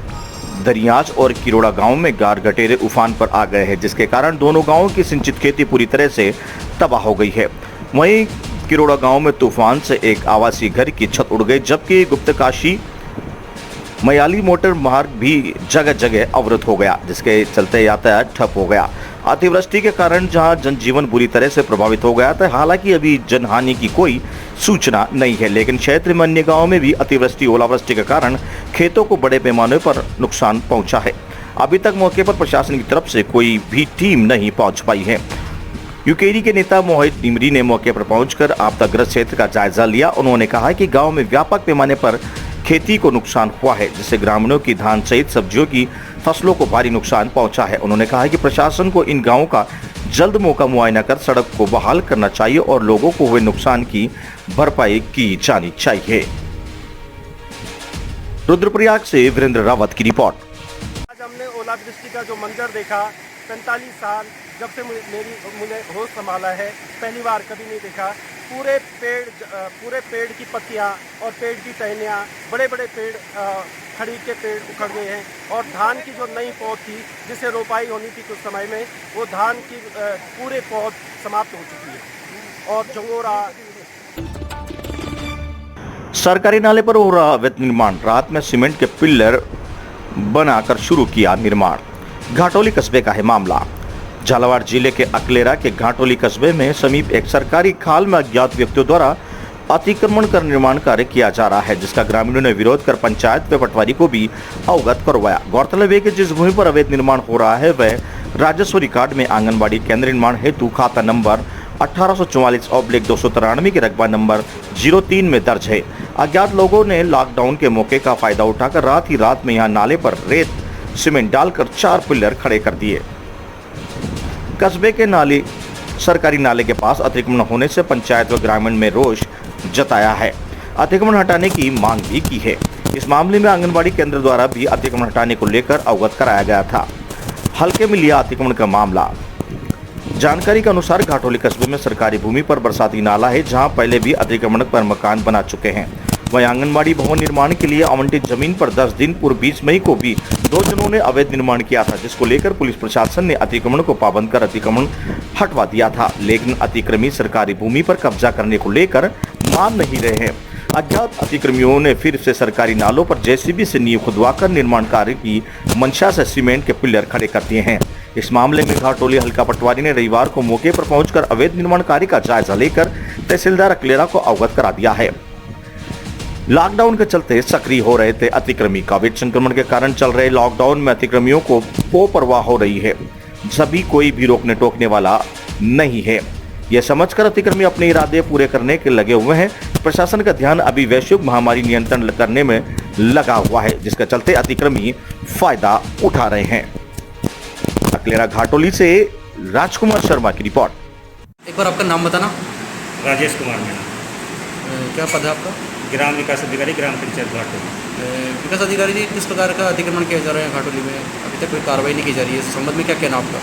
दरियाज और किरोड़ा गांव में गार गटेरे उफान पर आ गए हैं, जिसके कारण दोनों गांवों की सिंचित खेती पूरी तरह से तबाह हो गई है। वहीं किरोड़ा गांव में तूफान से एक आवासीय घर की छत उड़ गई, जबकि गुप्तकाशी मयाली मोटर मार्ग भी जगह जगह अवरुद्ध हो गया, जिसके चलते यातायात ठप हो गया। अतिवृष्टि के कारण जहां जनजीवन बुरी तरह से प्रभावित हो गया था, हालांकि अभी जनहानि की कोई सूचना नहीं है, लेकिन क्षेत्र में अन्य गांवों में भी अतिवृष्टि ओलावृष्टि के कारण खेतों को बड़े पैमाने पर नुकसान पहुंचा है। अभी तक मौके पर प्रशासन की तरफ से कोई भी टीम नहीं पहुंच पाई है। यूकेरी के नेता मोहित डिमरी ने मौके पर पहुंचकर आपदाग्रस्त क्षेत्र का जायजा लिया। उन्होंने कहा कि गांव में व्यापक पैमाने पर खेती को नुकसान हुआ है, जिससे ग्रामीणों की धान सहित सब्जियों की फसलों को भारी नुकसान पहुंचा है। उन्होंने कहा कि प्रशासन को इन गांवों का जल्द मौका मुआयना कर सड़क को बहाल करना चाहिए और लोगों को हुए नुकसान की भरपाई की जानी चाहिए। रुद्रप्रयाग से वीरेंद्र रावत की रिपोर्ट। आज हमने ओलावृष्टि का जो मंजर देखा, 45 साल जब से मुझे होश संभाला है, पहली बार कभी नहीं देखा। पूरे पेड़ की पत्तियां और पेड़ की टहनियां, बड़े बड़े पेड़, खड़ी के पेड़ उखड़ गए हैं और धान की जो नई पौध थी जिसे रोपाई होनी थी कुछ समय में, वो धान की पूरे पौध समाप्त हो चुकी है। और जंगोरा सरकारी नाले पर हो रहा अवैध निर्माण, रात में सीमेंट के पिलर बनाकर शुरू किया निर्माण। घाटोली कस्बे का है मामला। झालावाड़ जिले के अकलेरा के घाटोली कस्बे में समीप एक सरकारी खाल में अज्ञात व्यक्तियों द्वारा अतिक्रमण कर निर्माण कार्य किया जा रहा है, जिसका ग्रामीणों ने विरोध कर पंचायत व पटवारी को भी अवगत करवाया। गौरतलब है कि जिस भूमि पर अवैध निर्माण हो रहा है वह राजस्व रिकॉर्ड में आंगनबाड़ी केंद्र निर्माण हेतु खाता नंबर 1844/293 के रकबा नंबर 03 में दर्ज है। अज्ञात लोगों ने लॉकडाउन के मौके का फायदा उठाकर रात में यहाँ नाले पर रेत सीमेंट डालकर 4 पिलर खड़े कर दिए। कस्बे के सरकारी नाले के पास अतिक्रमण होने से पंचायत व ग्रामीण में रोष जताया है, अतिक्रमण हटाने की मांग भी की है। इस मामले में आंगनबाड़ी केंद्र द्वारा भी अतिक्रमण हटाने को लेकर अवगत कराया गया था। हल्के में लिया अतिक्रमण का मामला। जानकारी के अनुसार घाटोली कस्बे में सरकारी भूमि पर बरसाती नाला है, जहां पहले भी अतिक्रमण पर मकान बना चुके हैं। वहीं आंगनबाड़ी भवन निर्माण के लिए आवंटित जमीन पर 10 दिन पूर्व 20 मई को भी 2 जनों ने अवैध निर्माण किया था, जिसको लेकर पुलिस प्रशासन ने अतिक्रमण को पाबंद कर अतिक्रमण हटवा दिया था, लेकिन अतिक्रमी सरकारी भूमि पर कब्जा करने को लेकर मान नहीं रहे हैं। अज्ञात अतिक्रमियों ने फिर से सरकारी नालों पर जेसीबी से नींव खुदवाकर निर्माण कार्य की मंशा से सीमेंट के पिलर खड़े कर दिए हैं। इस मामले में घाटोली हल्का पटवारी ने रविवार को मौके पर पहुंचकर अवैध निर्माण कार्य का जायजा लेकर तहसीलदार अकलेरा को अवगत करा दिया है। लॉकडाउन के चलते सक्रिय हो रहे थे अतिक्रमी। कोविड संक्रमण के कारण चल रहे लॉकडाउन में अतिक्रमियों को बेपरवाह हो रही है, सभी कोई भी रोकने टोकने वाला नहीं है। यह समझकर अतिक्रमी अपने इरादे पूरे करने के लगे हुए हैं। प्रशासन का ध्यान अभी वैश्विक महामारी नियंत्रण करने में लगा हुआ है, जिसके चलते अतिक्रमी फायदा उठा रहे हैं। अकलेरा घाटोली से राजकुमार शर्मा की रिपोर्ट। एक बार आपका नाम बताना। राजेश कुमार मेरा। क्या पद है आपका? ग्राम विकास अधिकारी, ग्राम पंचायत घाटोली। विकास अधिकारी जी, किस प्रकार का अतिक्रमण किया जा रहा है घाटोली में? अभी तक कोई कार्रवाई नहीं की जा रही है, इस संबंध में क्या कहना आपका?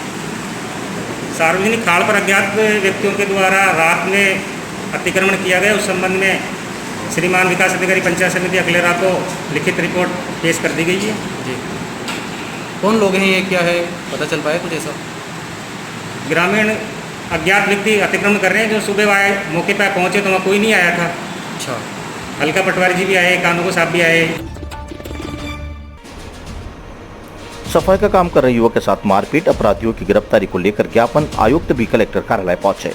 सार्वजनिक खाल पर अज्ञात व्यक्तियों के द्वारा रात में अतिक्रमण किया गया, उस संबंध में श्रीमान विकास अधिकारी पंचायत समिति अकलेरा को लिखित रिपोर्ट पेश कर दी गई है। जी, कौन लोग हैं ये, क्या है, पता चल पाया कुछ ऐसा? ग्रामीण अज्ञात व्यक्ति अतिक्रमण कर रहे हैं। जो सुबह आए मौके पर पहुँचे तो वहाँ कोई नहीं आया था। अच्छा, हल्का पटवारी जी भी आए, कानून साहब भी आए। सफाई का काम कर रहे युवक के साथ मारपीट, अपराधियों की गिरफ्तारी को लेकर ज्ञापन, आयुक्त भी कलेक्टर कार्यालय पहुंचे।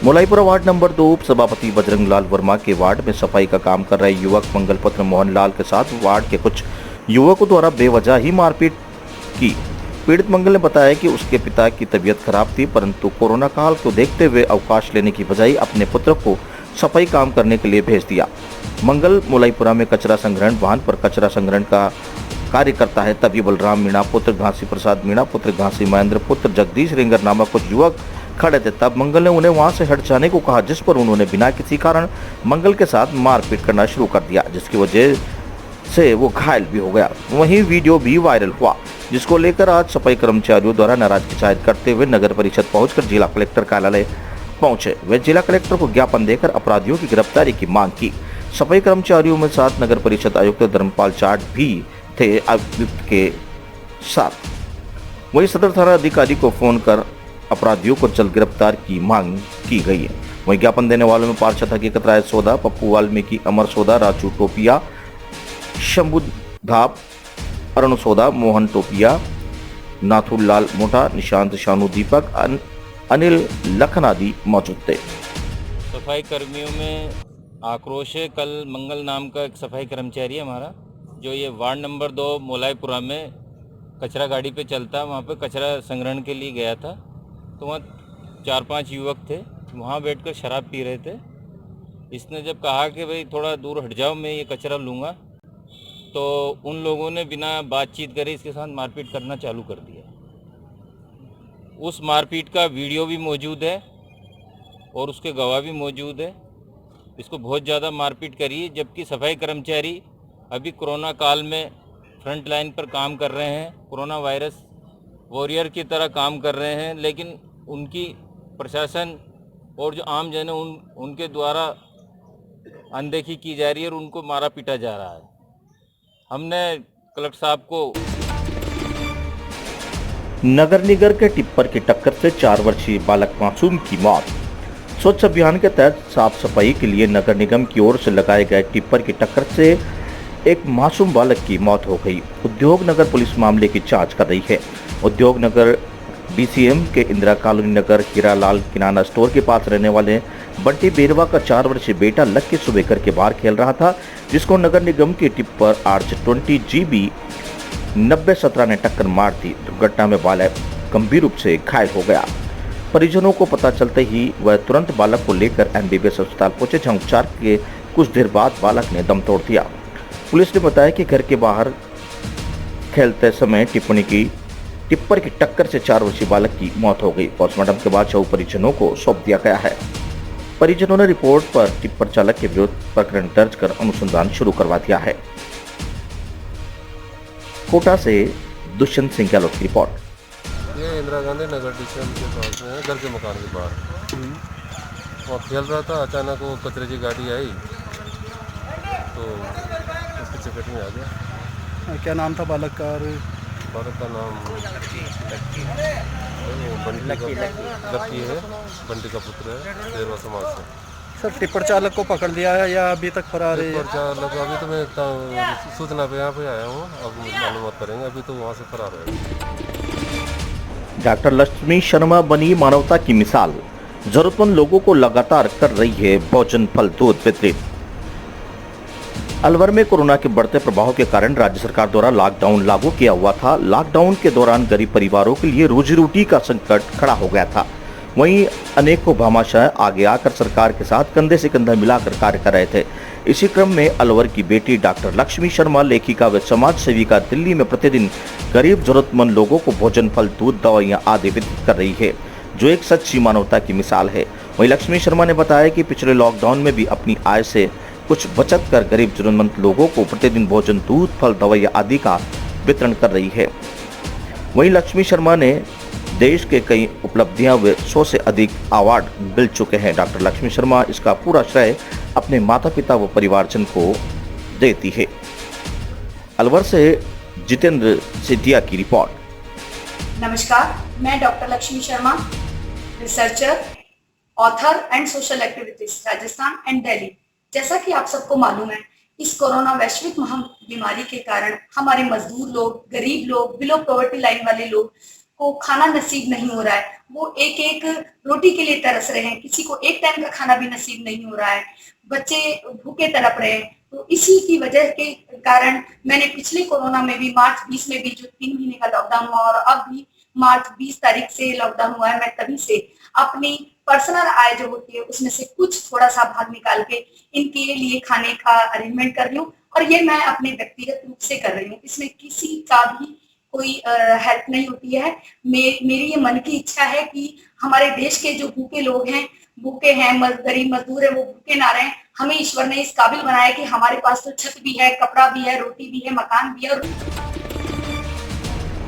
मोलाईपुरा वार्ड नंबर 2 उप सभापति बजरंग लाल वर्मा के वार्ड में सफाई का काम कर रहे युवक मंगलपत्र मोहन लाल के साथ वार्ड के कुछ युवकों द्वारा बेवजह ही मारपीट की। पीड़ित मंगल ने बताया कि उसके पिता की तबीयत खराब थी, परंतु कोरोना काल को देखते हुए अवकाश लेने की बजाय अपने पुत्र को सफाई काम करने के लिए भेज दिया। मंगल मोलाईपुरा में कचरा संग्रहण वाहन पर कचरा संग्रहण का कार्य करता है। तभी बलराम मीणा पुत्र घासी प्रसाद मीणा पुत्र घासी महेंद्र पुत्र जगदीश रेंगर नामक कुछ युवक खड़े थे। तब मंगल ने उन्हें वहां से हट जाने को कहा, जिस पर उन्होंने बिना किसी कारण मंगल के साथ मारपीट करना शुरू कर दिया, जिसकी वजह से वो घायल भी हो गया। वहीं वीडियो भी वायरल हुआ, जिसको लेकर आज सफाई कर्मचारियों द्वारा नाराजगी जाहिर करते हुए नगर परिषद पहुंचकर जिला कलेक्टर कार्यालय पहुंचे। वे जिला कलेक्टर को ज्ञापन देकर अपराधियों की गिरफ्तारी की मांग की। सफाई कर्मचारियों में साथ नगर परिषद आयुक्त धर्मपाल चाट भी थे आयुक्त के साथ। वहीं सदर थाना अधिकारी को फोन कर अपराधियों को जल्द गिरफ्तार की मांग की गई है। वहीं ज्ञापन देने वालों में पार्षद हकीकत राय सोदा, पप्पू वाल्मीकि, अमर सोदा, राजू टोपिया, शंभू धाप, अरुण सोदा, मोहन टोपिया, नाथुलाल मोटा, निशांत शानू, दीपक, अनिल लखन आदि मौजूद थे। सफाई कर्मियों में आक्रोश है। कल मंगल नाम का एक सफाई कर्मचारी है हमारा, जो ये वार्ड नंबर 2 मोलाईपुरा में कचरा गाड़ी पे चलता, वहाँ पे कचरा संग्रहण के लिए गया था। तो वहाँ 4-5 युवक थे, वहाँ बैठकर शराब पी रहे थे। इसने जब कहा कि भाई थोड़ा दूर हट जाओ, मैं ये कचरा लूँगा, तो उन लोगों ने बिना बातचीत करे इसके साथ मारपीट करना चालू कर दिया। उस मारपीट का वीडियो भी मौजूद है और उसके गवाह भी मौजूद है। इसको बहुत ज़्यादा मारपीट करी, जबकि सफाई कर्मचारी अभी कोरोना काल में फ्रंट लाइन पर काम कर रहे हैं, कोरोना वायरस वॉरियर की तरह काम कर रहे हैं, लेकिन उनकी प्रशासन और जो आम जन है उनके द्वारा अनदेखी की जा रही है और उनको मारा पीटा जा रहा है। हमने कलेक्टर साहब को नगर निगम के टिप्पर की टक्कर से 4 वर्षीय बालक मासूम की मौत। स्वच्छ अभियान के तहत साफ सफाई के लिए नगर निगम की ओर से लगाए गए टिप्पर की टक्कर से एक मासूम बालक की मौत हो गई। उद्योग नगर पुलिस मामले की जांच कर रही है। उद्योग नगर बीसीएम के इंदिरा कॉलोनी नगर हीरालाल किराना स्टोर के पास रहने वाले बंटी बेरवा का 4 वर्षीय बेटा लक्की सुबह करके बाहर खेल रहा था, जिसको नगर निगम की टिप्पर RJ20 GB 9017 ने टक्कर मार दी। दुर्घटना में बालक गंभीर रूप से घायल हो गया। परिजनों को पता चलते ही वह तुरंत बालक को लेकर MBBS अस्पताल पहुंचे, जहां उपचार के कुछ देर बाद बालक ने दम तोड़ दिया। पुलिस ने बताया कि घर के बाहर खेलते समय टिप्पर की टक्कर से 4 वर्षीय बालक की मौत हो गई। पोस्टमार्टम के बाद शव परिजनों को सौंप दिया गया है। परिजनों ने रिपोर्ट पर टिप्पर चालक के विरुद्ध प्रकरण दर्ज कर अनुसंधान शुरू करवा दिया है। कोटा से दुष्यंत सिंह गहलोत की रिपोर्ट। ये इंदिरा गांधी नगर डीसीएम के पास में घर के मकान के बाहर वहाँ खेल रहा था। अचानक वो कचरे की गाड़ी आई तो उसकी चपेट में आ गया। क्या नाम था बालक का? बालक का नाम लक्की है, बंटी का पुत्र है, देरवा समाज से। सर, टिप्पर चालक को पकड़ लिया है या अभी तक फरार है? टिप्पर चालक अभी तो मैं सूचना पे यहाँ पे आया हूँ, अब मालूमात करेंगे। अभी तो वहाँ से फरार है। डॉक्टर लक्ष्मी शर्मा बनी मानवता की मिसाल, जरूरतमंद लोगों को लगातार कर रही है भोजन फल दूध वितरित। अलवर में कोरोना के बढ़ते प्रभाव के कारण राज्य सरकार द्वारा लॉकडाउन लागू किया हुआ था। लॉकडाउन के दौरान गरीब परिवारों के लिए रोजी रोटी का संकट खड़ा हो गया था। वहीं अनेकों भामाशाह आगे आकर सरकार के साथ कंधे से कंधा मिलाकर कार्य कर रहे थे। इसी क्रम में अलवर की बेटी डॉक्टर लक्ष्मी शर्मा, लेखिका व समाज सेविका, दिल्ली में प्रतिदिन गरीब जरूरतमंद लोगों को भोजन फल दूध दवाइयां आदि वितरित कर रही है, जो एक सच्ची मानवता की मिसाल है। वहीं लक्ष्मी शर्मा ने बताया कि पिछले लॉकडाउन में भी अपनी आय से कुछ बचत कर गरीब जरूरतमंद लोगों को प्रतिदिन भोजन दूध फल दवाइयां आदि का वितरण कर रही है। वहीं लक्ष्मी शर्मा ने देश के कई उपलब्धियां व 100 से अधिक अवार्ड मिल चुके हैं। डॉक्टर लक्ष्मी शर्मा इसका पूरा श्रेय अपने माता पिता व परिवारजन को देती है। अलवर से जितेंद्र सिद्धिया की रिपोर्ट। नमस्कार, मैं doctor Lakshmi Sharma, researcher, author and social activities, Rajasthan and Delhi. जैसा कि आप सबको मालूम है, इस कोरोना वैश्विक महामारी के कारण हमारे मजदूर लोग, गरीब लोग, बिलो पॉवर्टी लाइन वाले लोग को खाना नसीब नहीं हो रहा है। वो एक एक रोटी के लिए तरस रहे हैं, किसी को एक टाइम का खाना भी नसीब नहीं हो रहा है, बच्चे भूखे तड़प रहे हैं। तो इसी की वजह के कारण मैंने पिछले कोरोना में भी मार्च 20 में भी जो 3 महीने का लॉकडाउन हुआ और अब भी मार्च 20 तारीख से लॉकडाउन हुआ है, मैं तभी से अपनी पर्सनल आय जो होती है उसमें से कुछ थोड़ा सा भाग निकाल के इनके लिए खाने का अरेंजमेंट कर रही हूँ, और ये मैं अपने व्यक्तिगत रूप से कर रही हूँ। इसमें किसी का भी कोई हेल्प नहीं होती है। मेरी ये मन की इच्छा है कि हमारे देश के जो भूखे लोग हैं, गरीब मजदूर है, वो भूखे ना रहें। हमें ईश्वर ने इस काबिल बनाया कि हमारे पास तो छत भी है, कपड़ा भी है, रोटी भी है, मकान भी है।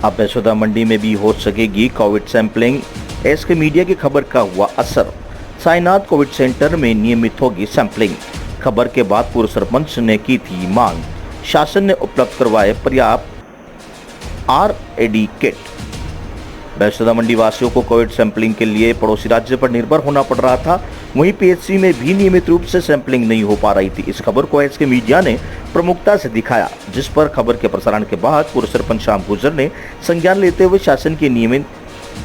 अब बेसोदा मंडी में भी हो सकेगी कोविड सैंपलिंग। एसके मीडिया की खबर का हुआ असर। साईनाथ कोविड सेंटर में नियमित होगी सैंपलिंग। खबर के बाद पूर्व सरपंच ने की थी मांग। शासन ने उपलब्ध करवाए पर्याप्त RAD किट। बेसोदा मंडी वासियों को कोविड सैंपलिंग के लिए पड़ोसी राज्य पर निर्भर होना पड़ रहा था। वहीं PHC में भी नियमित रूप से सैंपलिंग नहीं हो पा रही थी। इस खबर को एसके मीडिया ने प्रमुखता से दिखाया, जिस पर खबर के प्रसारण के बाद पूर्व सरपंच श्याम गुर्जर ने संज्ञान लेते हुए शासन की नियमित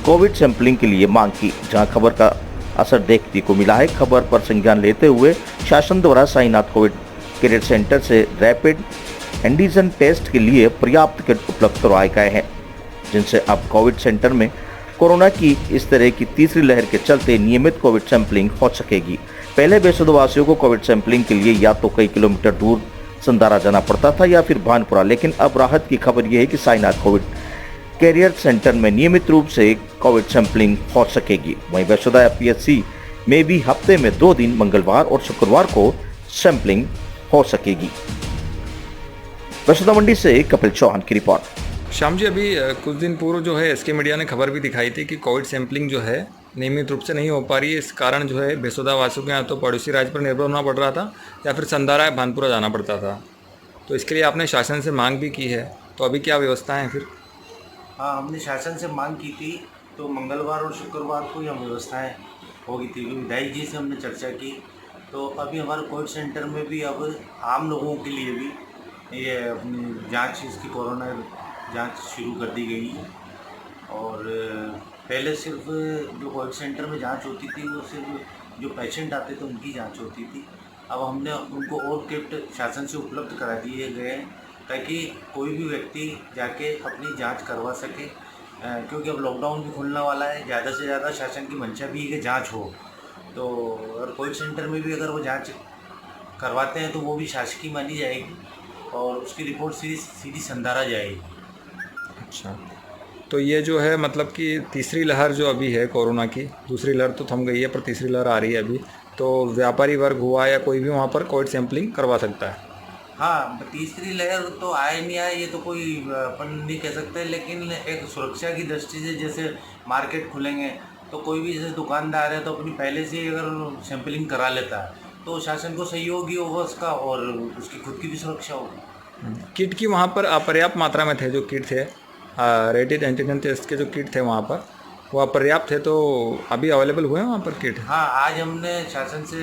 कोविड सैंपलिंग के लिए मांग की, जहां खबर का असर देखने को मिला है। खबर पर संज्ञान लेते हुए शासन द्वारा साईनाथ कोविड केयर सेंटर से रैपिड एंटीजन टेस्ट के लिए पर्याप्त किट उपलब्ध करवाए गए हैं, जिनसे अब कोविड सेंटर में कोरोना की इस तरह की तीसरी लहर के चलते नियमित कोविड सैंपलिंग हो सकेगी। पहले बेसोदा वासियों को कोविड सैंपलिंग के लिए या तो कई किलोमीटर दूर संदारा जाना पड़ता था या फिर भानपुरा, लेकिन अब राहत की खबर यह है कि साईनाथ कोविड कैरियर सेंटर में नियमित रूप से कोविड सैंपलिंग हो सकेगी। वहीं बेसोदा PHC में भी हफ्ते में 2 दिन मंगलवार और शुक्रवार को सैंपलिंग हो सकेगी। बेसोदा मंडी से कपिल चौहान की रिपोर्ट। श्याम जी, अभी कुछ दिन पूर्व जो है एसके मीडिया ने खबर भी दिखाई थी कि कोविड सैंपलिंग जो है नियमित रूप से नहीं हो पा रही है। इस कारण जो है बेसोदा वासियों के यहाँ तो पड़ोसी राज्य पर निर्भर होना पड़ रहा था या फिर संदारा या भानपुरा जाना पड़ता था। तो इसके लिए आपने शासन से मांग भी की है, तो अभी क्या व्यवस्था है फिर? हाँ, हमने शासन से मांग की थी, तो मंगलवार और शुक्रवार को यह व्यवस्थाएँ होगी थी। विधायक जी से हमने चर्चा की, तो अभी हमारे कोविड सेंटर में भी अब आम लोगों के लिए भी ये अपनी जाँच, इसकी कोरोना जांच शुरू कर दी गई है। और पहले सिर्फ जो कोविड सेंटर में जांच होती थी वो सिर्फ जो पेशेंट आते थे उनकी जांच होती थी। अब हमने उनको और किट शासन से उपलब्ध करा दिए गए हैं, ताकि कोई भी व्यक्ति जाके अपनी जांच करवा सके, क्योंकि अब लॉकडाउन भी खुलने वाला है। ज़्यादा से ज़्यादा शासन की मंशा भी है कि जाँच हो, तो और कोविड सेंटर में भी अगर वो जाँच करवाते हैं तो वो भी शासकीय मानी जाएगी और उसकी रिपोर्ट सीधी संदारा जाएगी। अच्छा, तो ये जो है मतलब कि तीसरी लहर जो अभी है कोरोना की, दूसरी लहर तो थम गई है पर तीसरी लहर आ रही है अभी, तो व्यापारी वर्ग हुआ या कोई भी वहाँ पर कोविड सैंपलिंग करवा सकता है? हाँ, तीसरी लहर तो आए नहीं आए ये तो कोई अपन नहीं कह सकते, लेकिन एक सुरक्षा की दृष्टि से जैसे मार्केट खुलेंगे तो कोई भी जैसे दुकानदार है तो अपनी पहले से ही अगर सैंपलिंग करा लेता है तो शासन को सहयोगी होगा उसका और उसकी खुद की भी सुरक्षा होगी। किट की वहाँ पर अपर्याप्त मात्रा में थे जो किट थे, रैपिड एंटीजन टेस्ट के जो किट थे वहाँ पर वो अपर्याप्त थे, तो अभी अवेलेबल हुए हैं वहाँ पर किट? हाँ, आज हमने शासन से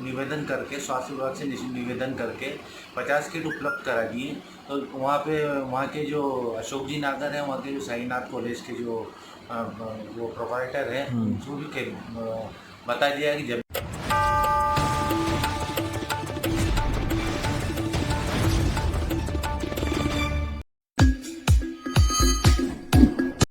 निवेदन करके, स्वास्थ्य विभाग से निवेदन करके 50 किट उपलब्ध करा दिए। तो वहाँ के जो अशोक जी नागर हैं, वहाँ के जो साईनाथ कॉलेज के जो वो प्रोप्राइटर हैं, उनको भी बता दिया कि जब